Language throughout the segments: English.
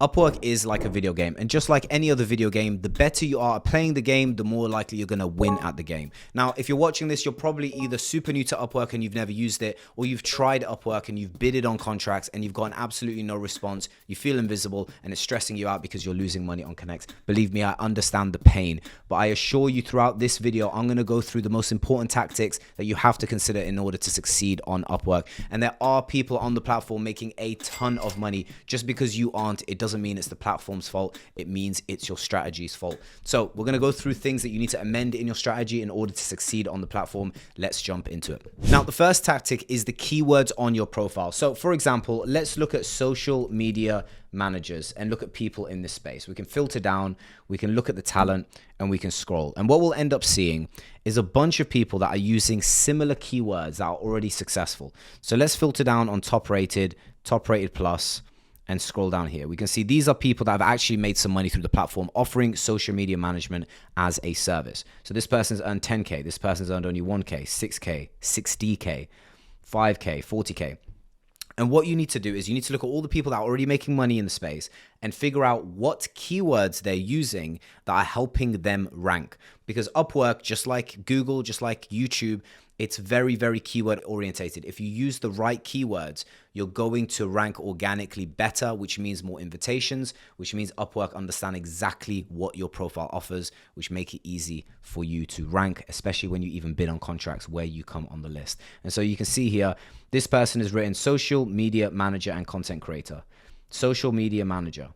Upwork is like a video game, and just like any other video game, the better you are at playing the game, the more likely you're going to win at the game. Now, if you're watching this, you're probably either super new to Upwork and you've never used it, or you've tried Upwork and you've bidded on contracts and you've gotten absolutely no response. You feel invisible and it's stressing you out because you're losing money on connects. Believe me, I understand the pain, but I assure you throughout this video, I'm going to go through the most important tactics that you have to consider in order to succeed on Upwork. And there are people on the platform making a ton of money. Just because you aren't, it doesn't mean it's the platform's fault. It means it's your strategy's fault. So we're going to go through things that you need to amend in your strategy in order to succeed on the platform. Let's jump into it. Now, the first tactic is the keywords on your profile. So for example, let's look at social media managers and look at people in this space. We can filter down, we can look at the talent, and we can scroll. And what we'll end up seeing is a bunch of people that are using similar keywords that are already successful. So let's filter down on top rated plus, and scroll down here. We can see these are people that have actually made some money through the platform offering social media management as a service. So this person's earned 10K, this person's earned only 1K, 6K, 60K, 5K, 40K. And what you need to do is you need to look at all the people that are already making money in the space and figure out what keywords they're using that are helping them rank. Because Upwork, just like Google, just like YouTube, it's very, very keyword orientated. If you use the right keywords, you're going to rank organically better, which means more invitations, which means Upwork understand exactly what your profile offers, which make it easy for you to rank, especially when you even bid on contracts where you come on the list. And so you can see here, this person has written social media manager and content creator, social media manager,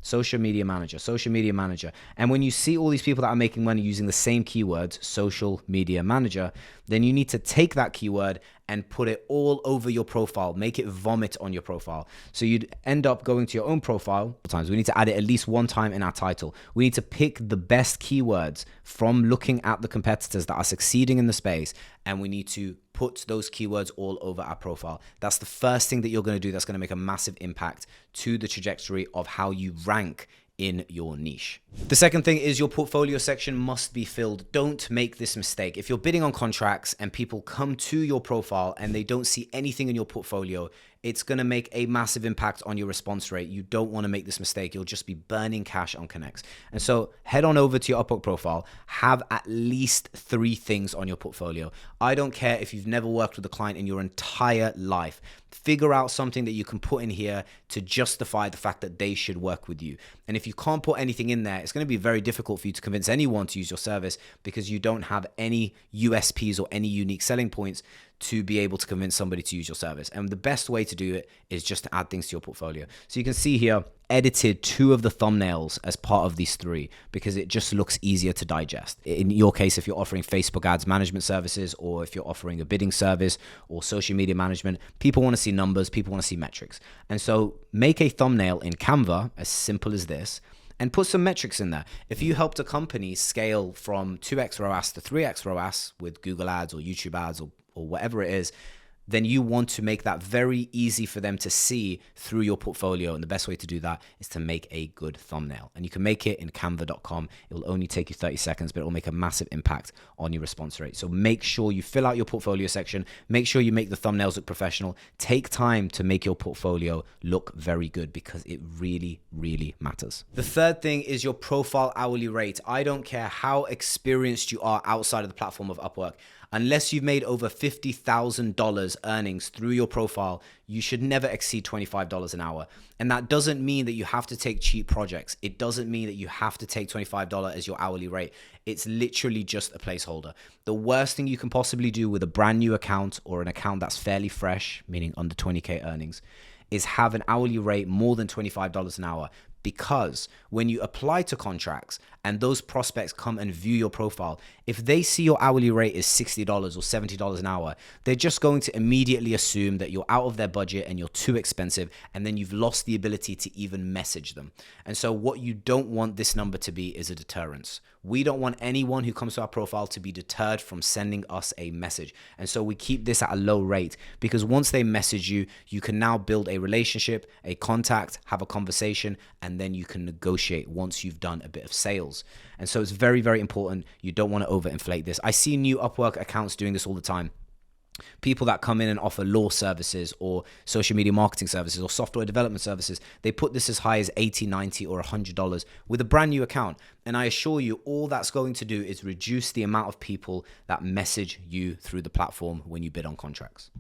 social media manager, social media manager. And when you see all these people that are making money using the same keywords, social media manager, then you need to take that keyword and put it all over your profile, make it vomit on your profile. So you'd end up going to your own profile. Sometimes we need to add it at least one time in our title. We need to pick the best keywords from looking at the competitors that are succeeding in the space, and we need to put those keywords all over our profile. That's the first thing that you're going to do that's going to make a massive impact to the trajectory of how you rank in your niche. The second thing is your portfolio section must be filled. Don't make this mistake. If you're bidding on contracts and people come to your profile and they don't see anything in your portfolio, it's going to make a massive impact on your response rate. You don't want to make this mistake. You'll just be burning cash on connects. And so head on over to your Upwork profile, have at least 3 things on your portfolio. I don't care if you've never worked with a client in your entire life. Figure out something that you can put in here to justify the fact that they should work with you. And if you can't put anything in there, it's going to be very difficult for you to convince anyone to use your service because you don't have any USPs or any unique selling points to be able to convince somebody to use your service. And the best way to do it is just to add things to your portfolio. So you can see here, edited 2 of the thumbnails as part of these 3 because it just looks easier to digest. In your case, if you're offering Facebook ads management services, or if you're offering a bidding service or social media management, people want to see numbers, people want to see metrics. And so make a thumbnail in Canva, as simple as this, and put some metrics in there. If you helped a company scale from 2x ROAS to 3x ROAS with Google ads or YouTube ads or whatever it is, then you want to make that very easy for them to see through your portfolio. And the best way to do that is to make a good thumbnail. And you can make it in canva.com. It will only take you 30 seconds, but it will make a massive impact on your response rate. So make sure you fill out your portfolio section. Make sure you make the thumbnails look professional. Take time to make your portfolio look very good because it really, really matters. The third thing is your profile hourly rate. I don't care how experienced you are outside of the platform of Upwork. Unless you've made over $50,000 earnings through your profile, you should never exceed $25 an hour. And that doesn't mean that you have to take cheap projects. It doesn't mean that you have to take $25 as your hourly rate. It's literally just a placeholder. The worst thing you can possibly do with a brand new account or an account that's fairly fresh, meaning under 20K earnings, is have an hourly rate more than $25 an hour. Because when you apply to contracts and those prospects come and view your profile, if they see your hourly rate is $60 or $70 an hour, they're just going to immediately assume that you're out of their budget and you're too expensive, and then you've lost the ability to even message them. And so what you don't want this number to be is a deterrence. We don't want anyone who comes to our profile to be deterred from sending us a message. And so we keep this at a low rate because once they message you, you can now build a relationship, a contact, have a conversation, and then you can negotiate once you've done a bit of sales. And so it's very, very important. You don't want to overinflate this. I see new Upwork accounts doing this all the time. People that come in and offer law services or social media marketing services or software development services, they put this as high as $80, $90, or $100 with a brand new account. And I assure you, all that's going to do is reduce the amount of people that message you through the platform when you bid on contracts.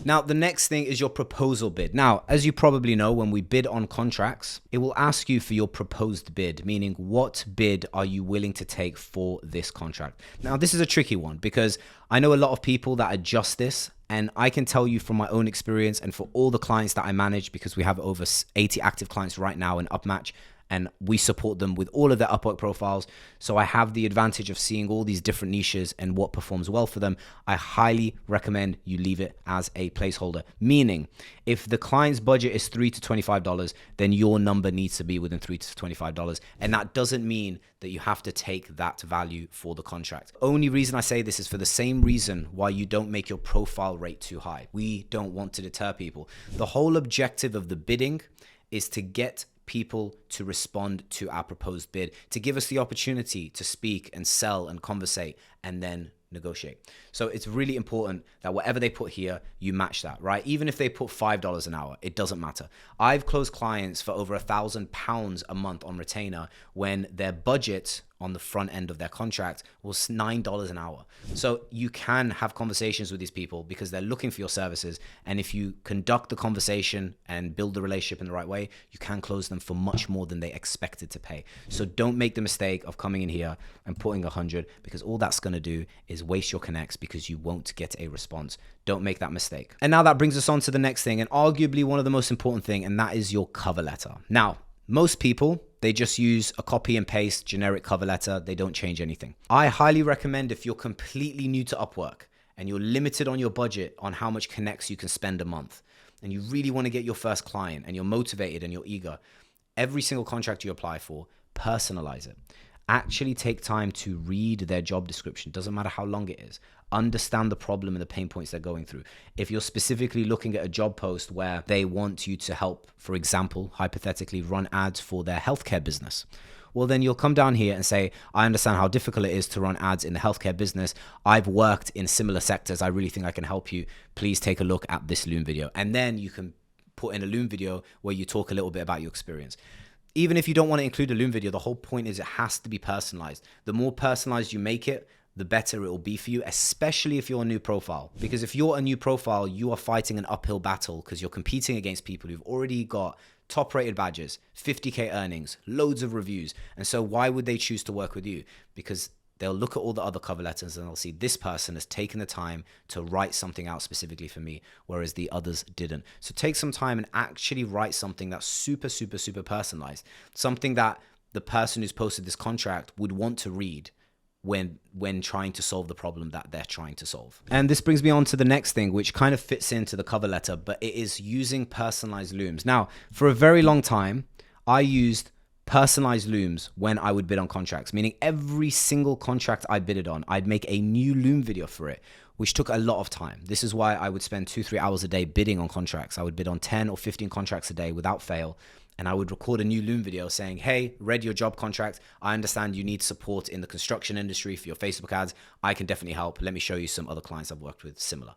Now, the next thing is your proposal bid. Now, as you probably know, when we bid on contracts, it will ask you for your proposed bid, meaning what bid are you willing to take for this contract? Now, this is a tricky one because I know a lot of people that adjust this, and I can tell you from my own experience and for all the clients that I manage, because we have over 80 active clients right now in Upmatch, and we support them with all of their Upwork profiles. So I have the advantage of seeing all these different niches and what performs well for them. I highly recommend you leave it as a placeholder, meaning if the client's budget is $3 to $25, then your number needs to be within $3 to $25. And that doesn't mean that you have to take that value for the contract. Only reason I say this is for the same reason why you don't make your profile rate too high. We don't want to deter people. The whole objective of the bidding is to get people to respond to our proposed bid, to give us the opportunity to speak and sell and conversate and then negotiate. So it's really important that whatever they put here, you match that, right? Even if they put $5 an hour, it doesn't matter. I've closed clients for over £1,000 a month on retainer when their budget on the front end of their contract was $9 an hour. So you can have conversations with these people because they're looking for your services. And if you conduct the conversation and build the relationship in the right way, you can close them for much more than they expected to pay. So don't make the mistake of coming in here and putting 100, because all that's going to do is waste your connects because you won't get a response. Don't make that mistake. And now that brings us on to the next thing, and arguably one of the most important thing, and that is your cover letter. Now, most people, they just use a copy and paste generic cover letter. They don't change anything. I highly recommend, if you're completely new to Upwork and you're limited on your budget on how much connects you can spend a month, and you really want to get your first client and you're motivated and you're eager, every single contract you apply for, personalize it. Actually take time to read their job description. Doesn't matter how long it is. Understand the problem and the pain points they're going through. If you're specifically looking at a job post where they want you to help, for example, hypothetically run ads for their healthcare business, well, then you'll come down here and say, I understand how difficult it is to run ads in the healthcare business. I've worked in similar sectors. I really think I can help you. Please take a look at this Loom video. And then you can put in a Loom video where you talk a little bit about your experience. Even if you don't want to include a Loom video, the whole point is it has to be personalized. The more personalized you make it, the better it will be for you, especially if you're a new profile. Because if you're a new profile, you are fighting an uphill battle because you're competing against people who've already got top rated badges, 50K earnings, loads of reviews. And so why would they choose to work with you? Because they'll look at all the other cover letters and they'll see this person has taken the time to write something out specifically for me, whereas the others didn't. So take some time and actually write something that's super, super, super personalized. Something that the person who's posted this contract would want to read when trying to solve the problem that they're trying to solve. And this brings me on to the next thing, which kind of fits into the cover letter, but it is using personalized looms. Now, for a very long time, I used personalized looms when I would bid on contracts, meaning every single contract I bidded on, I'd make a new loom video for it, which took a lot of time. This is why I would spend 2-3 hours a day bidding on contracts. I would bid on 10 or 15 contracts a day without fail. And I would record a new Loom video saying, hey, read your job contract. I understand you need support in the construction industry for your Facebook ads. I can definitely help. Let me show you some other clients I've worked with similar.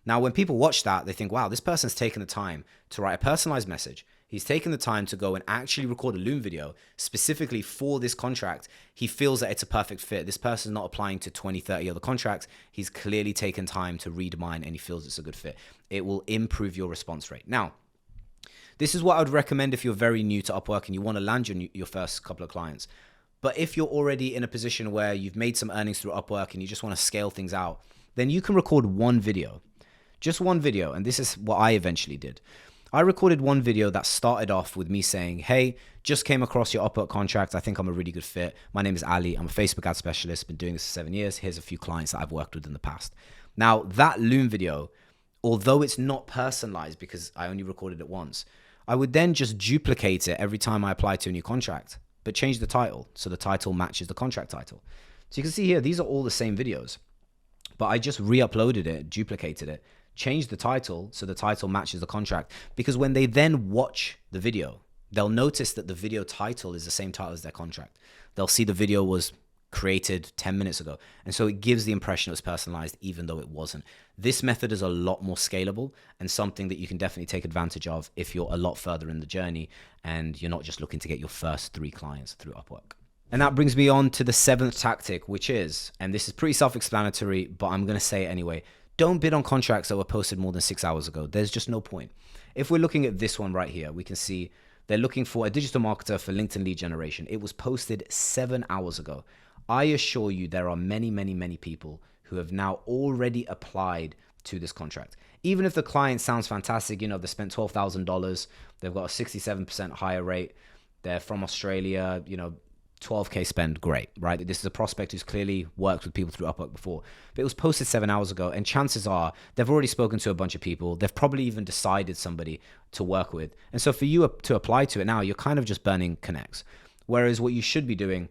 Now, when people watch that, they think, wow, this person's taken the time to write a personalized message. He's taken the time to go and actually record a Loom video specifically for this contract. He feels that it's a perfect fit. This person's not applying to 20, 30 other contracts. He's clearly taken time to read mine and he feels it's a good fit. It will improve your response rate. Now, this is what I would recommend if you're very new to Upwork and you want to land your first couple of clients. But if you're already in a position where you've made some earnings through Upwork and you just want to scale things out, then you can record one video, just one video. And this is what I eventually did. I recorded one video that started off with me saying, hey, just came across your Upwork contract. I think I'm a really good fit. My name is Ali. I'm a Facebook ad specialist. Been doing this for 7 years. Here's a few clients that I've worked with in the past. Now, that Loom video, although it's not personalized because I only recorded it once, I would then just duplicate it every time I apply to a new contract, but change the title so the title matches the contract title. So you can see here, these are all the same videos, but I just re-uploaded it, duplicated it, changed the title so the title matches the contract, because when they then watch the video, they'll notice that the video title is the same title as their contract. They'll see the video was created 10 minutes ago. And so it gives the impression it was personalized, even though it wasn't. This method is a lot more scalable and something that you can definitely take advantage of if you're a lot further in the journey and you're not just looking to get your first 3 clients through Upwork. And that brings me on to the 7th tactic, which is, and this is pretty self-explanatory, but I'm going to say it anyway, don't bid on contracts that were posted more than 6 hours ago. There's just no point. If we're looking at this one right here, we can see they're looking for a digital marketer for LinkedIn lead generation. It was posted 7 hours ago. I assure you there are many, many, many people who have now already applied to this contract. Even if the client sounds fantastic, you know, they spent $12,000, they've got a 67% higher rate, they're from Australia, you know, 12K spend, great, right? This is a prospect who's clearly worked with people through Upwork before, but it was posted 7 hours ago, and chances are they've already spoken to a bunch of people. They've probably even decided somebody to work with. And so for you to apply to it now, you're kind of just burning connects. Whereas what you should be doing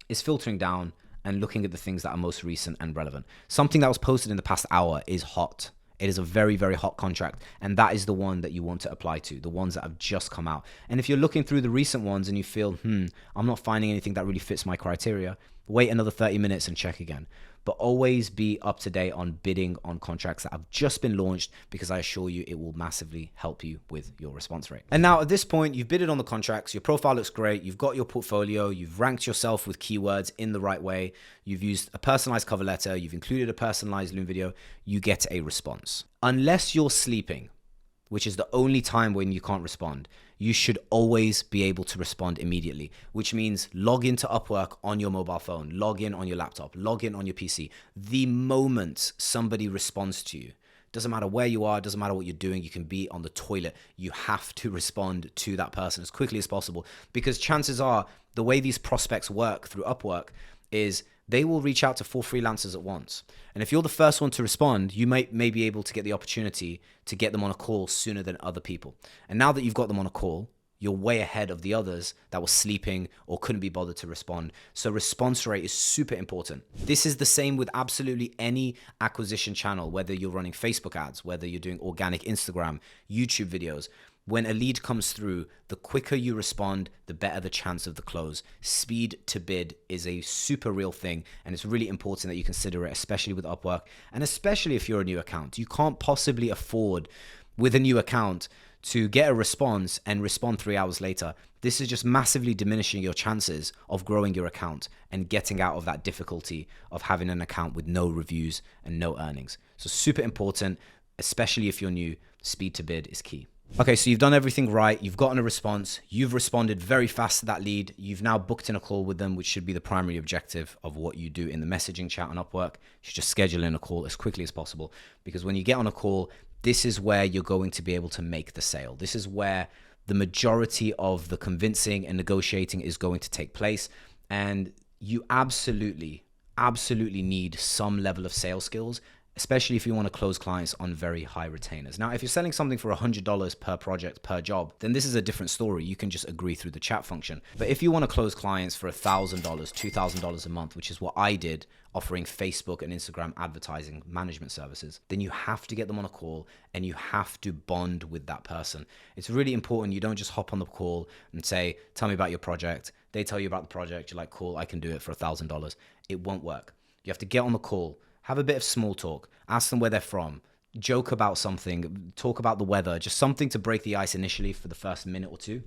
is filtering down and looking at the things that are most recent and relevant. Something that was posted in the past hour is hot. It is a very, very hot contract, and that is the one that you want to apply to, the ones that have just come out. And if you're looking through the recent ones and you feel, I'm not finding anything that really fits my criteria, wait another 30 minutes and check again. But always be up to date on bidding on contracts that have just been launched, because I assure you it will massively help you with your response rate. And now at this point, you've bidded on the contracts, your profile looks great, you've got your portfolio, you've ranked yourself with keywords in the right way, you've used a personalized cover letter, you've included a personalized Loom video, you get a response. Unless you're sleeping, which is the only time when you can't respond, you should always be able to respond immediately, which means log into Upwork on your mobile phone, log in on your laptop, log in on your PC. The moment somebody responds to you, doesn't matter where you are, doesn't matter what you're doing, you can be on the toilet, you have to respond to that person as quickly as possible, because chances are the way these prospects work through Upwork is they will reach out to 4 freelancers at once. And if you're the first one to respond, you may be able to get the opportunity to get them on a call sooner than other people. And now that you've got them on a call, you're way ahead of the others that were sleeping or couldn't be bothered to respond. So response rate is super important. This is the same with absolutely any acquisition channel, whether you're running Facebook ads, whether you're doing organic Instagram, YouTube videos. When a lead comes through, the quicker you respond, the better the chance of the close. Speed to bid is a super real thing, and it's really important that you consider it, especially with Upwork, and especially if you're a new account. You can't possibly afford, with a new account, to get a response and respond 3 hours later. This is just massively diminishing your chances of growing your account and getting out of that difficulty of having an account with no reviews and no earnings. So super important, especially if you're new, speed to bid is key. Okay, so you've done everything right. You've gotten a response. You've responded very fast to that lead. You've now booked in a call with them, which should be the primary objective of what you do in the messaging chat on Upwork. You should just schedule in a call as quickly as possible, because when you get on a call, this is where you're going to be able to make the sale. This is where the majority of the convincing and negotiating is going to take place. And you absolutely need some level of sales skills, especially if you want to close clients on very high retainers. Now, if you're selling something for $100 per project, per job, then this is a different story. You can just agree through the chat function. But if you want to close clients for $1,000, $2,000 a month, which is what I did, offering Facebook and Instagram advertising management services, then you have to get them on a call and you have to bond with that person. It's really important you don't just hop on the call and say, tell me about your project. They tell you about the project. You're like, cool, I can do it for $1,000. It won't work. You have to get on the call, have a bit of small talk, ask them where they're from, joke about something, talk about the weather, just something to break the ice initially for the first minute or two.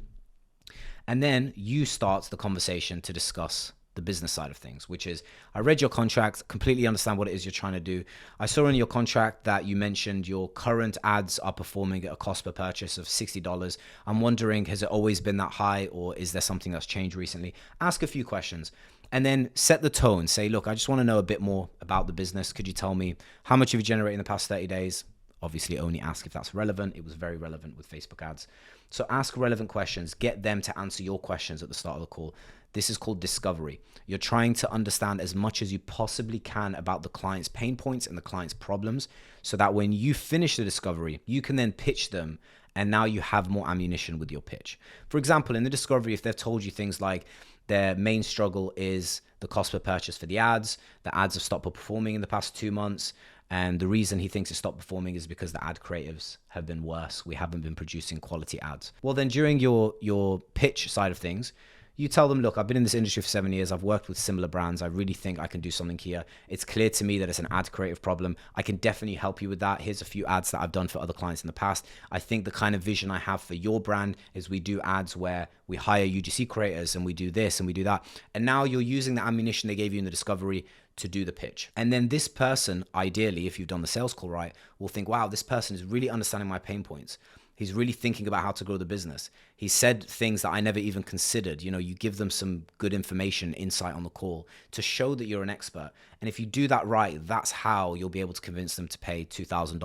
And then you start the conversation to discuss the business side of things, which is, I read your contract, completely understand what it is you're trying to do. I saw in your contract that you mentioned your current ads are performing at a cost per purchase of $60. I'm wondering, has it always been that high, or is there something that's changed recently? Ask a few questions. And then set the tone. Say, look, I just want to know a bit more about the business. Could you tell me how much have you generated in the past 30 days? Obviously, only ask if that's relevant. It was very relevant with Facebook ads. So ask relevant questions. Get them to answer your questions at the start of the call. This is called discovery. You're trying to understand as much as you possibly can about the client's pain points and the client's problems, so that when you finish the discovery, you can then pitch them, and now you have more ammunition with your pitch. For example, in the discovery, if they've told you things like, their main struggle is the cost per purchase for the ads have stopped performing in the past 2 months, and the reason he thinks it stopped performing is because the ad creatives have been worse. We haven't been producing quality ads. Well, then during your pitch side of things, You tell them, look, I've been in this industry for 7 years. I've worked with similar brands. I really think I can do something here. It's clear to me that it's an ad creative problem. I can definitely help you with that. Here's a few ads that I've done for other clients in the past. I think the kind of vision I have for your brand is we do ads where we hire UGC creators and we do this and we do that. And now you're using the ammunition they gave you in the discovery to do the pitch. And then this person, ideally, if you've done the sales call right, will think, wow, this person is really understanding my pain points. He's really thinking about how to grow the business. He said things that I never even considered. You know, you give them some good information, insight on the call to show that you're an expert. And if you do that right, that's how you'll be able to convince them to pay $2,000,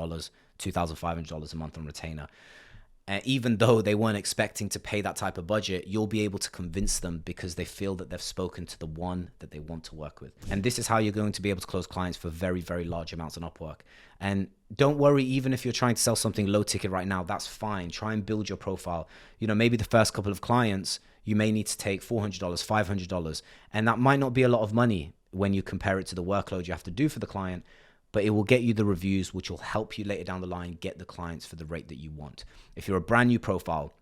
$2,500 a month on retainer. Even though they weren't expecting to pay that type of budget, you'll be able to convince them because they feel that they've spoken to the one that they want to work with. And this is how you're going to be able to close clients for very, very large amounts on Upwork. And don't worry, even if you're trying to sell something low ticket right now, that's fine. Try and build your profile. You know, maybe the first couple of clients, you may need to take $400, $500, and that might not be a lot of money when you compare it to the workload you have to do for the client. But it will get you the reviews, which will help you later down the line get the clients for the rate that you want. If you're a brand new profile,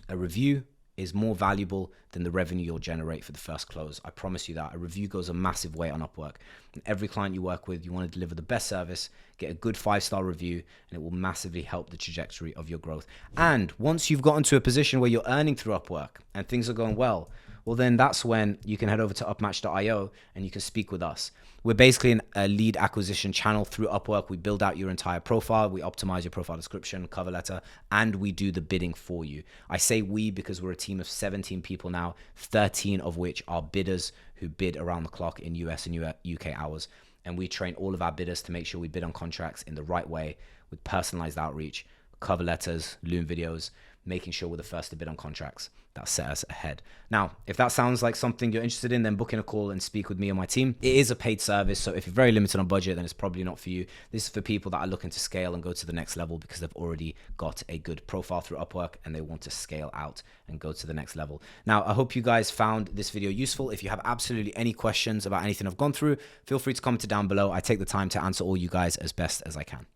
a review is more valuable than the revenue you'll generate for the first close. I promise you that. A review goes a massive way on Upwork. And every client you work with, you want to deliver the best service, get a good 5-star review, and it will massively help the trajectory of your growth. And once you've gotten to a position where you're earning through Upwork and things are going well, then that's when you can head over to upmatch.io and you can speak with us. We're basically a lead acquisition channel through Upwork. We build out your entire profile. We optimize your profile description, cover letter, and we do the bidding for you. I say we because we're a team of 17 people now, 13 of which are bidders who bid around the clock in US and UK hours. And we train all of our bidders to make sure we bid on contracts in the right way with personalized outreach, cover letters, loom videos, making sure we're the first to bid on contracts. That set us ahead. Now, if that sounds like something you're interested in, then book in a call and speak with me or my team. It is a paid service, so if you're very limited on budget, then it's probably not for you. This is for people that are looking to scale and go to the next level because they've already got a good profile through Upwork and they want to scale out and go to the next level. Now, I hope you guys found this video useful. If you have absolutely any questions about anything I've gone through, feel free to comment it down below. I take the time to answer all you guys as best as I can.